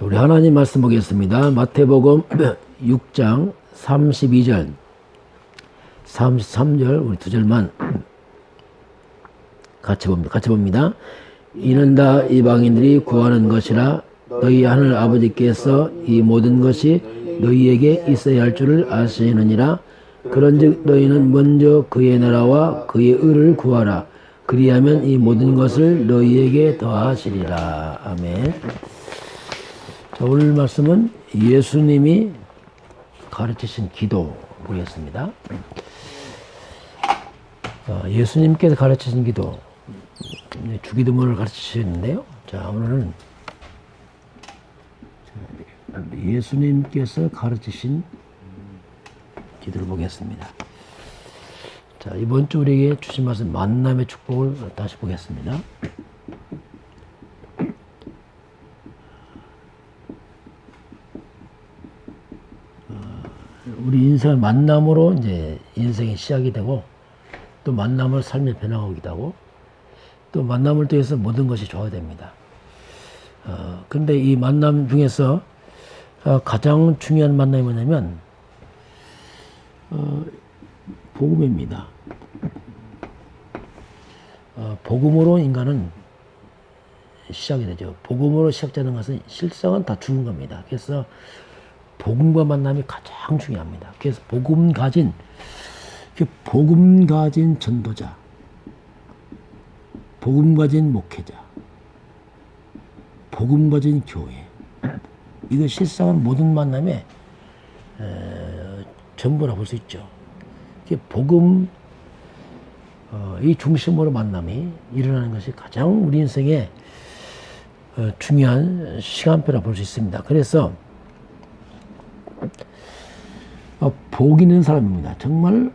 우리 하나님 말씀 보겠습니다. 마태복음 6장 32절, 33절, 우리 두 절만 같이 봅니다. 이는 다 이방인들이 구하는 것이라 너희 하늘 아버지께서 이 모든 것이 너희에게 있어야 할 줄을 아시느니라. 그런즉 너희는 먼저 그의 나라와 그의 의를 구하라. 그리하면 이 모든 것을 너희에게 더하시리라. 아멘. 자, 오늘 말씀은 예수님이 가르치신 기도 보겠습니다. 예수님께서 가르치신 기도, 주기도문을 가르치시는데요. 자, 오늘은 예수님께서 가르치신 기도를 보겠습니다. 자, 이번 주 우리에게 주신 말씀 만남의 축복을 다시 보겠습니다. 우리 인생은 만남으로 이제 인생이 시작이 되고, 또 만남을 삶의 변화가기도 하고, 또 만남을 통해서 모든 것이 좋아집니다. 근데 이 만남 중에서 가장 중요한 만남이 뭐냐면 복음입니다. 복음으로 인간은 시작이 되죠. 복음으로 시작되는 것은 실상은 다 죽은 겁니다. 그래서 복음과 만남이 가장 중요합니다. 그래서 복음 가진 전도자, 복음 가진 목회자, 복음 가진 교회, 이거 실상은 모든 만남의 전부라 볼 수 있죠. 복음 이 중심으로 만남이 일어나는 것이 가장 우리 인생의 중요한 시간표라 볼 수 있습니다. 그래서 복 있는 사람입니다. 정말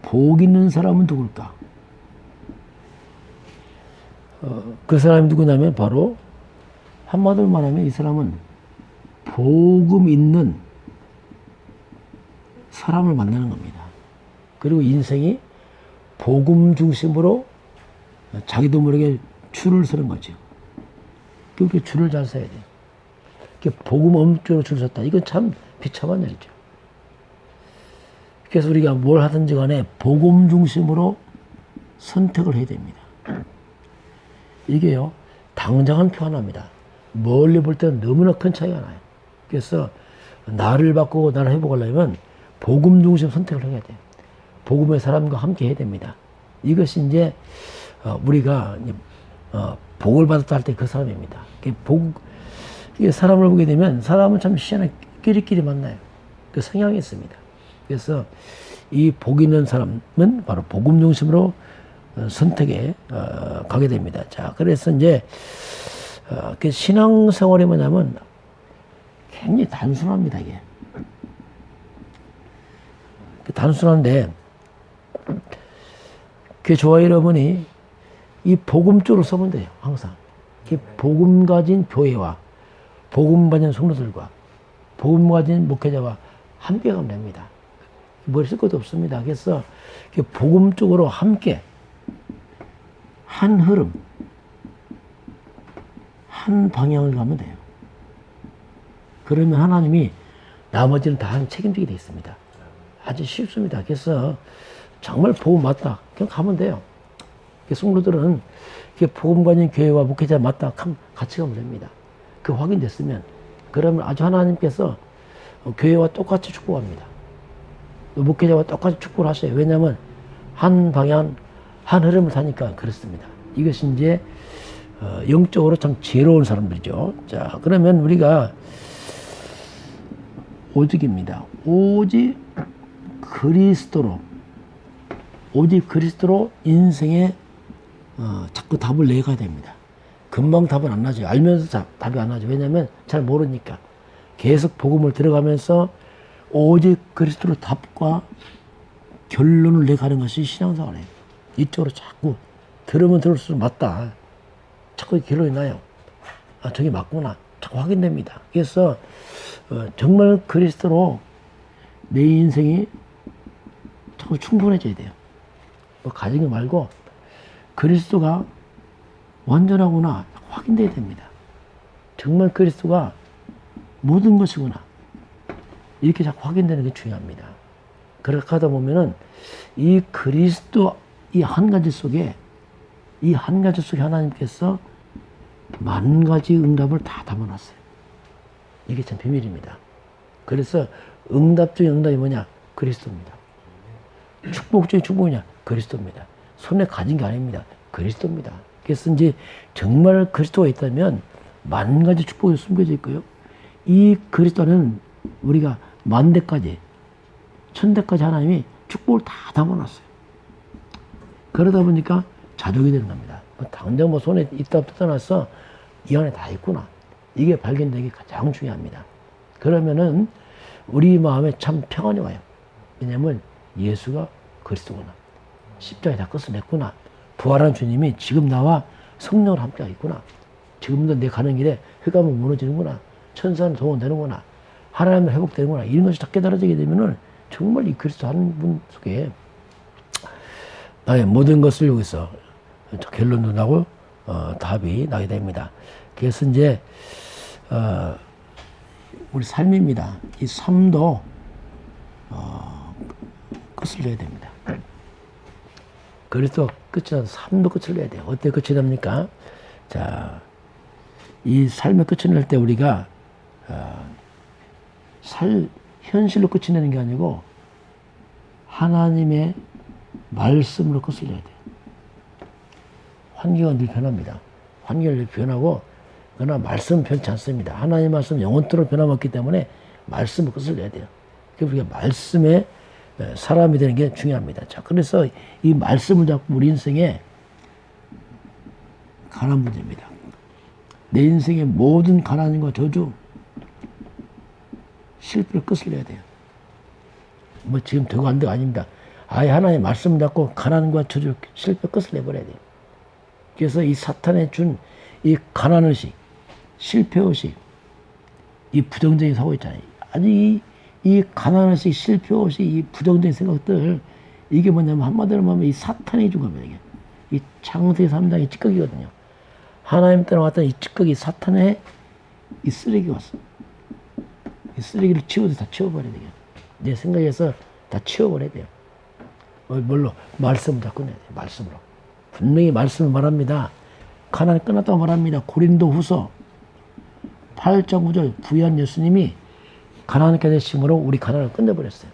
복 있는 사람은 누굴까? 그 사람이 누구냐면 바로 한마디로 말하면 이 사람은 복음 있는 사람을 만나는 겁니다. 그리고 인생이 복음 중심으로 자기도 모르게 줄을 서는 거죠. 그렇게 줄을 잘 서야 돼요. 복음 엄쪽으로 줄 섰다. 이건 참 비참한 일이죠. 그래서 우리가 뭘 하든지 간에 복음 중심으로 선택을 해야 됩니다. 이게요, 당장은 표현합니다. 멀리 볼 때는 너무나 큰 차이가 나요. 그래서 나를 바꾸고 나를 회복하려면 복음 중심 선택을 해야 돼요. 복음의 사람과 함께 해야 됩니다. 이것이 이제 우리가 복을 받았다 할 때 그 사람입니다. 이게 사람을 보게 되면 사람은 참 희한하게 끼리끼리 만나요. 그 성향이 있습니다. 그래서 이 복 있는 사람은 바로 복음 중심으로 선택에 가게 됩니다. 자, 그래서 이제 그 신앙생활이 뭐냐면 굉장히 단순합니다. 이게 단순한데 그 저와 여러분이 이 복음 쪽으로 서면 돼요. 항상 복음 가진 교회와 복음 가진 성도들과 복음 가진 목회자와 함께 가면 됩니다. 머리 쓸 것도 없습니다. 그래서 복음 쪽으로 함께 한 흐름, 한 방향을 가면 돼요. 그러면 하나님이 나머지는 다 책임지게 되어 있습니다. 아주 쉽습니다. 그래서 정말 복음 맞다. 그냥 가면 돼요. 성도들은 복음 가진 교회와 목회자 맞다. 같이 가면 됩니다. 그 확인됐으면, 그러면 아주 하나님께서 교회와 똑같이 축복합니다. 목회자와 똑같이 축복을 하셔요. 왜냐하면 한 방향, 한 흐름을 타니까 그렇습니다. 이것이 이제 영적으로 참 지혜로운 사람들이죠. 자, 그러면 우리가 오직입니다. 오직 그리스도로 인생에 자꾸 답을 내가야 됩니다. 금방 답은 안 나죠. 알면서 답이 안 나죠. 왜냐하면 잘 모르니까. 계속 복음을 들어가면서 오직 그리스도로 답과 결론을 내가는 것이 신앙생활이에요. 이쪽으로 자꾸 들으면 들을수록 맞다. 자꾸 결론이 나요. 아, 저게 맞구나. 자꾸 확인됩니다. 그래서 정말 그리스도로 내 인생이 자꾸 충분해져야 돼요. 뭐 가진 거 말고 그리스도가 완전하구나 확인돼야 됩니다. 정말 그리스도가 모든 것이구나. 이렇게 자꾸 확인되는 게 중요합니다. 그렇게 하다 보면은 이 그리스도 이 한 가지 속에 하나님께서 만 가지 응답을 다 담아놨어요. 이게 참 비밀입니다. 그래서 응답 중에 응답이 뭐냐? 그리스도입니다. 축복 중에 축복이냐? 그리스도입니다. 손에 가진 게 아닙니다. 그리스도입니다. 그래서 이제 정말 그리스도가 있다면 만 가지 축복이 숨겨져 있고요. 이 그리스도는 우리가 만 대까지, 천 대까지 하나님이 축복을 다 담아놨어요. 그러다 보니까 자족이 되는 겁니다. 당장 뭐 손에 있다 없다 떠나서 이 안에 다 있구나. 이게 발견되기 가장 중요합니다. 그러면은 우리 마음에 참 평안이 와요. 왜냐면 예수가 그리스도구나. 십자가에 다 끝을 냈구나. 부활한 주님이 지금 나와 성령을 함께 있구나. 지금도 내 가는 길에 흑암은 무너지는구나. 천사는 동원되는구나. 하나님은 회복되는구나. 이런 것이 다 깨달아지게 되면은 정말 이 그리스도 한 분 속에 나의 모든 것을 여기서 결론도 나고 답이 나게 됩니다. 그래서 이제 우리 삶입니다. 이 삶도 끝을 내야 됩니다. 그리스도 끝이 나서 삶도 끝을 내야 돼요. 어떻게 끝이 납니까? 자, 이 삶의 끝을 낼 때 우리가 현실로 끝이 내는 게 아니고 하나님의 말씀으로 끝을 내야 돼요. 환경은 늘 변합니다. 환경은 늘 변하고 그러나 말씀은 변치 않습니다. 하나님의 말씀은 영원토록 변함없기 때문에 말씀으로 끝을 내야 돼요. 그래서 우리가 말씀의 사람이 되는 게 중요합니다. 자, 그래서 이 말씀을 잡고 우리 인생에 가난 문제입니다. 내 인생의 모든 가난과 저주, 실패를 끝을 내야 돼요. 뭐 지금 되고 안 되고 아닙니다. 아예 하나님의 말씀을 잡고 가난과 저주, 실패 끝을 내버려야 돼요. 그래서 이 사탄에 준 이 가난의식, 실패의식, 이 부정적인 사고 있잖아요. 아니 이 가난의식, 실패의식, 이 부정적인 생각들 이게 뭐냐면 한마디로 말하면 이 사탄이 준 겁니다. 이게 이 창세기 3장의 찌꺼기거든요. 하나님 떠나왔던 이 찌꺼기 사탄의 이 쓰레기 왔어. 이 쓰레기를 치워도 다 치워버려야 돼요. 내 생각에서 다 치워버려야 돼요. 뭘로? 말씀을 잡고 내야 돼요. 말씀으로. 분명히 말씀을 말합니다. 가난이 끝났다고 말합니다. 고린도 후서 8장 9절 부유한 예수님이 가난하게 되심으로 우리 가난을 끝내버렸어요.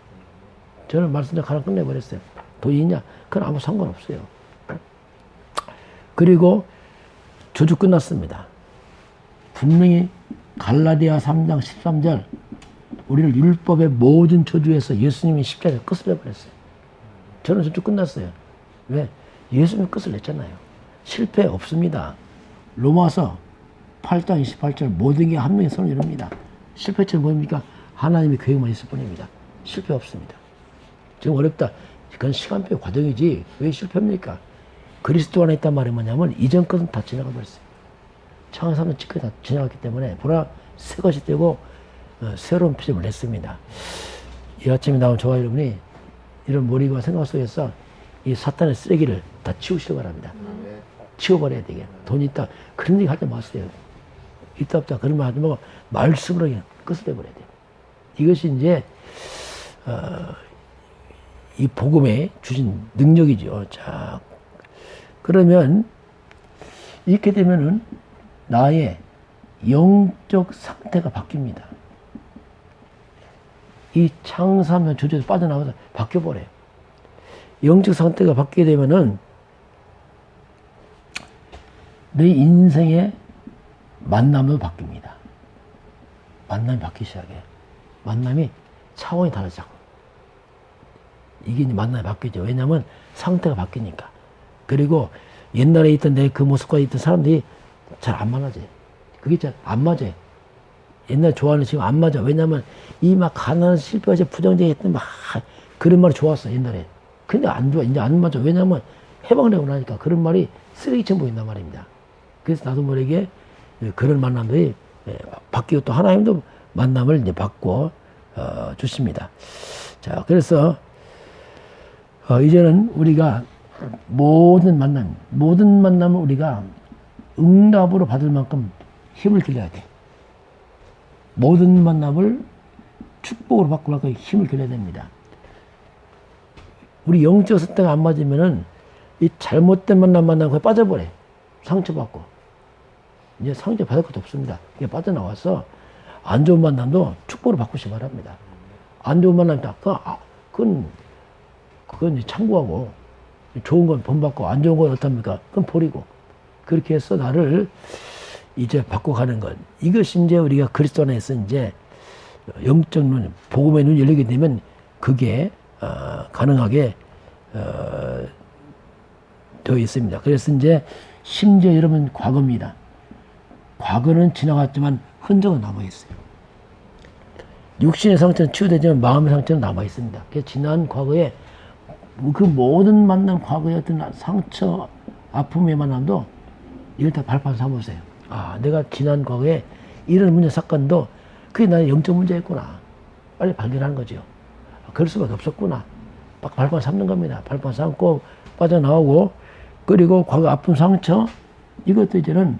저는 말씀대로 가난 끝내버렸어요. 돈 있냐? 그건 아무 상관없어요. 그리고 저주 끝났습니다. 분명히 갈라디아 3장 13절 우리를 율법의 모든 저주에서 예수님이 십자가에 끝을 내버렸어요. 저는 저주 끝났어요. 왜? 예수님이 끝을 냈잖아요. 실패 없습니다. 로마서 8장 28절 모든 게 한 명의 손을 이룹니다. 실패처럼 뭡니까? 하나님의 계획만 있을 뿐입니다. 실패 없습니다. 지금 어렵다. 그건 시간표의 과정이지 왜 실패입니까? 그리스도 안에 있단 말이 뭐냐면 이전 것은 다 지나가 버렸어요. 창세는 지금까지 다 지나갔기 때문에 보라 새 것이 되고 새로운 표정을 냈습니다. 이 아침에 나온 저와 여러분이 이런 머리와 생각 속에서 이 사탄의 쓰레기를 다 치우시기 바랍니다. 치워버려야 되게. 돈 있다. 그런 얘기 하지 마세요. 있다 없다. 그런 말 하지 말고 말씀으로 그냥 끝을 내버려야 돼요. 이것이 이제 이 복음에 주신 능력이죠. 자, 그러면 이렇게 되면은 나의 영적 상태가 바뀝니다. 이 창사면 저주에서 빠져나와서 바뀌어버려요. 영적 상태가 바뀌게 되면은 내 인생의 만남도 바뀝니다. 만남이 바뀌기 시작해요. 만남이 차원이 다르죠. 이게 이제 만남이 바뀌죠. 왜냐면 상태가 바뀌니까. 그리고 옛날에 있던 내 그 모습과 있던 사람들이 잘 안 맞아요. 그게 잘 안 맞아요. 옛날 좋아하는 지금 안 맞아. 왜냐면 이 막 가난한 실패가 부정적이었던 막 그런 말이 좋았어. 옛날에. 근데 안 좋아. 이제 안 맞아. 왜냐면 해방을 하고 나니까 그런 말이 쓰레기처럼 보인단 말입니다. 그래서 나도 모르게 그런 만남들이 바뀌고 또 하나님도 만남을 이제 받고 주십니다. 자, 그래서 이제는 우리가 모든 만남을 우리가 응답으로 받을 만큼 힘을 길러야 돼. 모든 만남을 축복으로 바꾸려고 힘을 길러야 됩니다. 우리 영적 선택가 안 맞으면은 이 잘못된 만나면 거기 빠져버려. 상처받고. 이제 상처받을 것도 없습니다. 이게 빠져나와서 안 좋은 만남도 축복으로 바꾸시 바랍니다. 안 좋은 만남 딱, 그건 이제 참고하고, 좋은 건 본받고, 안 좋은 건 어떻습니까? 그건 버리고. 그렇게 해서 나를 이제 바꿔가는 것. 이것이 이제 우리가 그리스도 안에서 이제 영적 눈, 복음의 눈이 열리게 되면 그게, 가능하게, 되어 있습니다. 그래서 이제 심지어 여러분 과거입니다. 과거는 지나갔지만 흔적은 남아있어요. 육신의 상처는 치유되지만 마음의 상처는 남아있습니다. 그래서 지난 과거에 그 모든 만난 과거의 어떤 상처, 아픔의 만남도 이걸 다 발판 삼으세요. 아, 내가 지난 과거에 이런 문제 사건도 그게 나의 영적 문제였구나. 빨리 발견하는 거죠. 그럴 수밖에 없었구나. 발판 삼는 겁니다. 발판 삼고 빠져나오고, 그리고 과거 아픈 상처, 이것도 이제는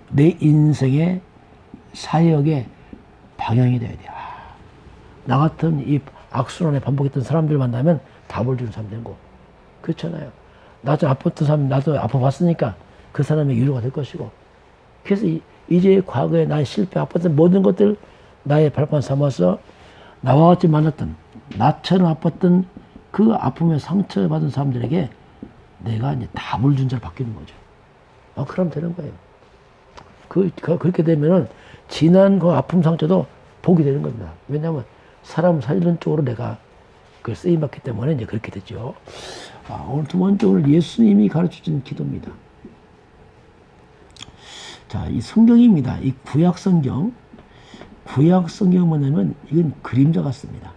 내 인생의 사역의 방향이 돼야 돼요. 나 같은 이 악순환에 반복했던 사람들 만나면 답을 주는 사람 되고, 그렇잖아요. 나도 아팠던 사람, 나도 아파봤으니까 그 사람의 위로가 될 것이고, 그래서 이제 과거에 나의 실패, 아팠던 모든 것들 나의 발판 삼아서 나와 같이 만났던, 나처럼 아팠던 그 아픔에 상처받은 사람들에게 내가 이제 답을 준 자로 바뀌는 거죠. 그럼 되는 거예요. 그렇게 되면은 지난 그 아픔 상처도 복이 되는 겁니다. 왜냐하면 사람 살리는 쪽으로 내가 그걸 쓰임받기 때문에 이제 그렇게 되죠. 오늘 두 번째로 예수님이 가르쳐 준 기도입니다. 자, 이 성경입니다. 이 구약 성경 뭐냐면 이건 그림자 같습니다.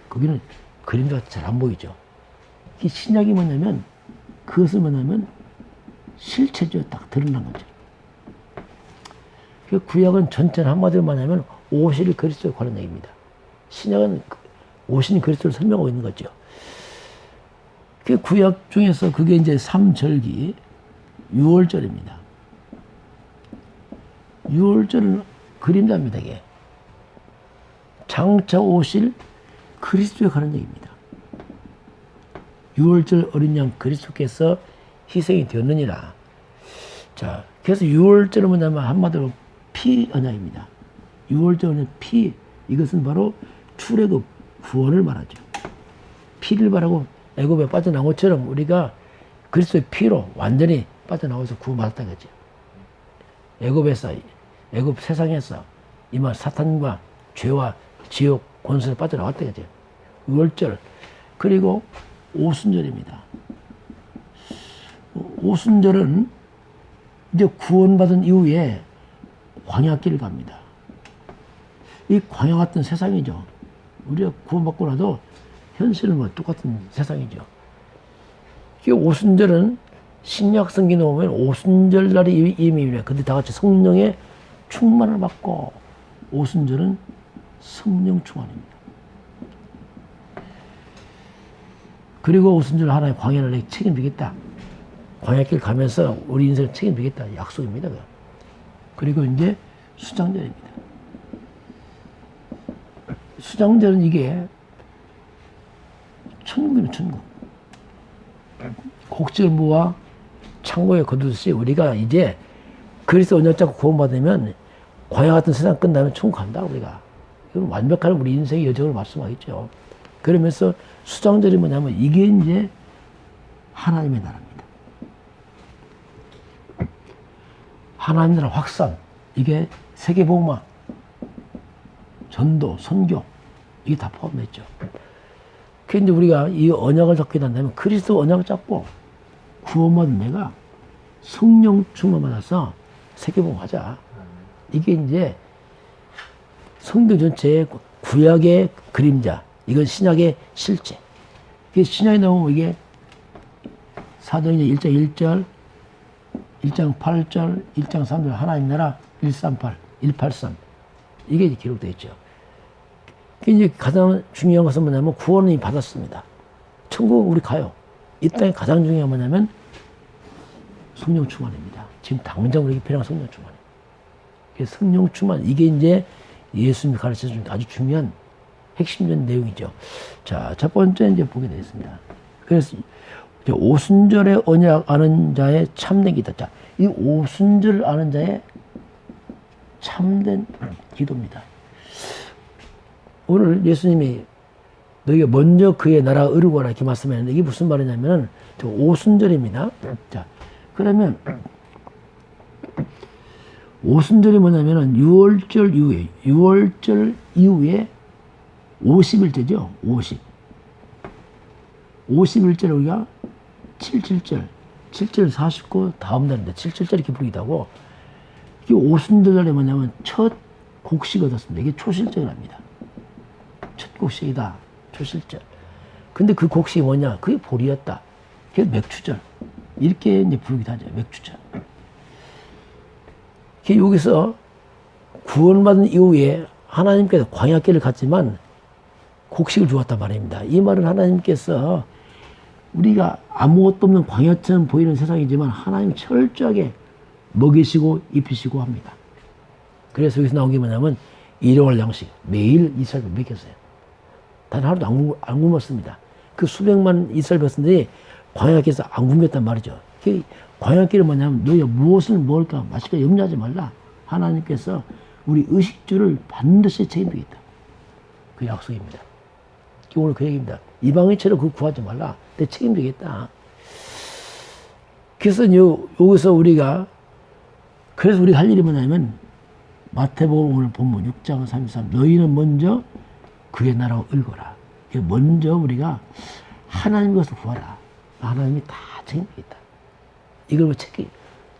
거기는 그림자가 잘 안 보이죠. 이 신약이 뭐냐면, 그것은 뭐냐면 실체죠. 딱 드러난 거죠. 그 구약은 전체는 한마디로 말하면 오실 그리스도에 관한 얘기입니다. 신약은 오신 그리스도를 설명하고 있는 거죠. 그 구약 중에서 그게 이제 3절기, 6월절입니다. 6월절은 그림자입니다, 이게. 장차 오실 그리스도에 관한 얘기입니다. 6월절 어린 양 그리스도께서 희생이 되었느니라. 자, 그래서 6월절은 뭐냐면 한마디로 피 언약입니다. 6월절은 피, 이것은 바로 출애굽 구원을 말하죠. 피를 바라고 애굽에 빠져나온 것처럼 우리가 그리스도의 피로 완전히 빠져나와서 구원받았다 그죠. 애굽에서, 애굽 세상에서 이만 사탄과 죄와 지옥 권세에 빠져나왔다 그죠. 6월절, 그리고 오순절입니다. 오순절은 이제 구원받은 이후에 광야길을 갑니다. 이 광야 같은 세상이죠. 우리가 구원받고 나도 현실은 뭐 똑같은 세상이죠. 이 오순절은 신약 성경에 보면 오순절 날이 이미입니다. 근데 다 같이 성령의 충만을 받고, 오순절은 성령 충만입니다. 그리고 오순절 하나의 광야를 내가 책임지겠다. 광야길 가면서 우리 인생을 책임지겠다. 약속입니다. 그리고 이제 수장절입니다. 수장절은 이게 천국이면 천국. 곡식을 모아 창고에 거두듯이 우리가 이제 그리스도 언약 잡고 구원받으면 광야 같은 세상 끝나면 천국 간다, 우리가. 이건 완벽한 우리 인생의 여정을 말씀하겠죠. 그러면서 수장절이 뭐냐면 이게 이제 하나님의 나라입니다. 하나님 나라 확산, 이게 세계복음화, 전도, 선교, 이게 다 포함됐죠. 그런데 이제 우리가 이 언약을 잡게 된다면 그리스도 언약을 잡고 구원받은 내가 성령 충만 받아서 세계복음하자. 이게 이제 성경 전체의 구약의 그림자, 이건 신약의 실제. 신약에 나오면 이게 사도행전 1장 1절, 1장 8절, 1장 3절, 하나님 나라 138, 183. 이게 기록되어 있죠. 이제 가장 중요한 것은 뭐냐면 구원을 받았습니다. 천국 우리 가요. 이 땅에 가장 중요한 건 뭐냐면 성령 충만입니다. 지금 당장 우리에게 필요한 성령 충만입니다. 성령 충만, 이게 이제 예수님이 가르쳐준 아주 중요한 핵심적인 내용이죠. 자, 첫 번째 이제 보게 되겠습니다. 그래서 오순절의 언약 아는 자의 참된 기도. 자, 이 오순절을 아는 자의 참된 기도입니다. 오늘 예수님이 너희가 먼저 그의 나라가 이루고라 이렇게 말씀했는데 이게 무슨 말이냐면은 오순절입니다. 자, 그러면 오순절이 뭐냐면은 6월절 이후에 50일째죠. 50일째를 우리가 7.7절 49 다음 날인데 7.7절 이렇게 부르기도 하고, 이게 오순절날에 뭐냐면 첫 곡식 얻었습니다. 이게 초실절을 합니다. 첫 곡식이다. 초실절. 근데 그 곡식이 뭐냐? 그게 보리였다. 그게 맥추절. 이렇게 이제 부르기도 하죠. 맥추절. 여기서 구원받은 이후에 하나님께서 광야길을 갔지만 곡식을 주었단 말입니다. 이 말은 하나님께서 우리가 아무것도 없는 광야처럼 보이는 세상이지만 하나님 철저하게 먹이시고 입히시고 합니다. 그래서 여기서 나온 게 뭐냐면 일용할 양식 매일 이스라엘 먹였어요. 단 하루도 안 굶었습니다. 그 수백만 이스라엘 백성들이 광야길에서 안 굶겼단 말이죠. 광야길은 뭐냐면 너희가 무엇을 먹을까 마실까 염려하지 말라. 하나님께서 우리 의식주를 반드시 책임지겠다. 그 약속입니다. 오늘 그 얘기입니다. 이방인처럼 그거 구하지 말라. 내 책임지겠다. 그래서 여기서 우리가 할 일이 뭐냐면 마태복음 오늘 본문 6장 33 너희는 먼저 그의 나라を읽어라. 먼저 우리가 하나님 것을 구하라. 하나님이 다 책임지겠다. 이걸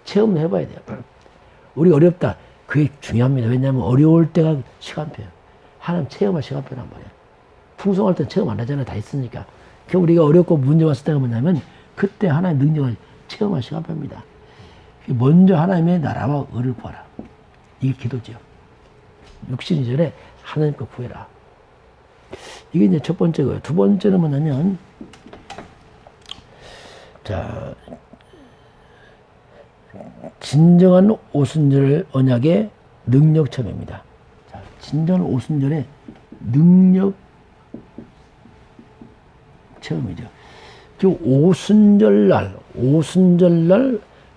체험을 해봐야 돼요. 우리 어렵다. 그게 중요합니다. 왜냐하면 어려울 때가 시간표예요. 하나님 체험할 시간표란 말이에요. 풍성할 때 체험 안 하잖아요. 다 있으니까. 우리가 어렵고 문제 왔을 때가 뭐냐면 그때 하나님의 능력을 체험할 시간표입니다. 먼저 하나님의 나라와 의를 구하라. 이게 기도죠. 육신 이전에 하나님 거 구해라. 이게 이제 첫 번째고요. 두 번째는 뭐냐면, 자, 진정한 오순절 언약의 능력 체험입니다. 자, 진정한 오순절의 능력 체험이죠. 오순절날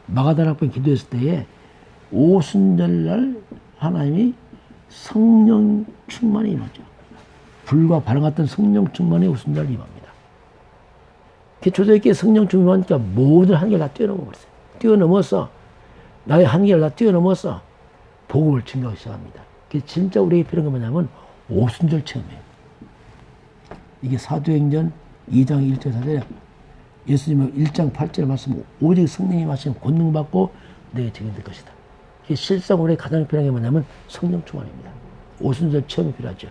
마가다락방 기도했을 때에 오순절날 하나님이 성령 충만이 임하죠. 불과 바람 같은 성령 충만이 오순절 임합니다. 초대교회 성령 충만이니까 모든 한계를 다 뛰어넘어버렸어요. 뛰어넘어서 나의 한계를 다 뛰어넘어서 복음을 증거하기 시작합니다. 진짜 우리에게 필요한 게 뭐냐면 오순절 체험이에요. 이게 사도행전 2장 1절 4절에 예수님은 1장 8절 말씀 오직 성령이 마시면 권능 받고 내게 증인될 것이다. 실상 우리에게 가장 필요한 게 뭐냐면 성령 충만입니다. 오순절 체험이 필요하죠.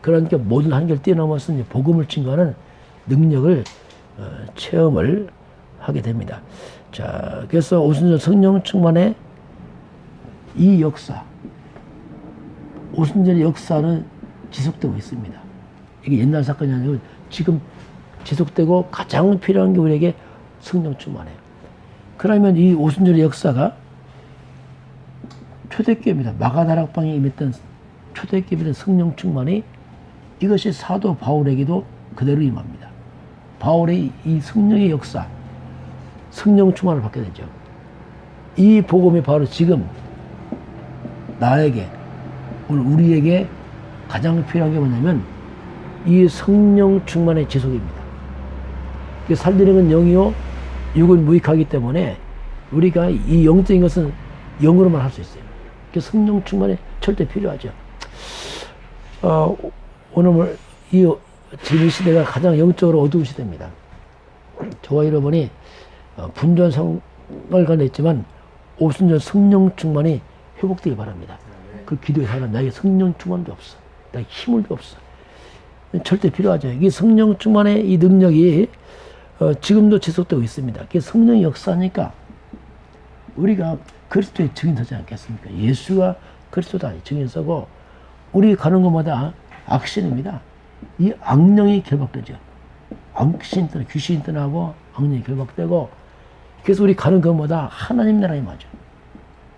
그러니까 모든 한계를 뛰어넘어서 복음을 증거하는 능력을 체험을 하게 됩니다. 자, 그래서 오순절 성령 충만의 이 역사, 오순절의 역사는 지속되고 있습니다. 이게 옛날 사건이 아니고 지금 지속되고 가장 필요한 게 우리에게 성령 충만해요. 그러면 이 오순절의 역사가 초대교회입니다. 마가다락방에 임했던 초대교회의 성령 충만이 이것이 사도 바울에게도 그대로 임합니다. 바울의 이 성령의 역사, 성령 충만을 받게 되죠. 이 복음이 바로 지금 나에게, 오늘 우리에게 가장 필요한 게 뭐냐면 이 성령 충만의 지속입니다. 살리는 건 영이요, 육은 무익하기 때문에 우리가 이 영적인 것은 영으로만 할 수 있어요. 성령 충만이 절대 필요하죠. 오늘 지금 시대가 가장 영적으로 어두운 시대입니다. 저와 여러분이 분전성을 가냈지만 오순절 성령 충만이 회복되기 바랍니다. 그 기도에 살아 나에게 성령 충만도 없어. 나에게 힘도 없어. 절대 필요하죠. 이 성령 충만의 이 능력이 지금도 지속되고 있습니다. 그게 성령의 역사니까 우리가 그리스도의 증인서지 않겠습니까? 예수가 그리스도다 증인서고 우리 가는 곳마다 악신입니다. 이 악령이 결박되죠. 악신 떠나 귀신이 떠나고 악령이 결박되고 그래서 우리 가는 곳마다 하나님 나라에 맞아.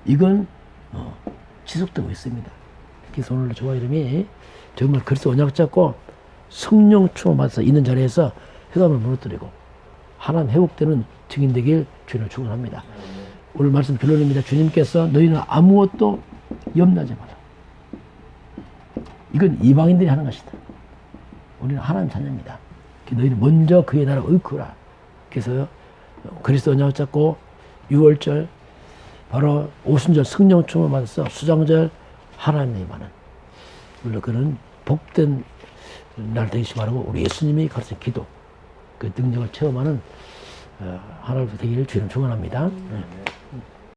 이건 지속되고 있습니다. 그래서 오늘 조화 이름이 정말 그리스도 언약 잡고 성령 충만 받아서 있는 자리에서 흑암을 무너뜨리고 하나님 회복되는 증인 되길 주님을 축원합니다. 오늘 말씀 결론입니다. 주님께서 너희는 아무것도 염려하지 마라. 이건 이방인들이 하는 것이다. 우리는 하나님 자녀입니다. 너희는 먼저 그의 나라를 의크라. 그래서 그리스도 언약을 잡고 6월절 바로 오순절 성령 충만 받아서 수장절 하나님의 많은 물론 그는 복된 날 되시기 바라고 우리 예수님이 가르친 기도 그 능력을 체험하는 하나님 되기를 주님 축원합니다.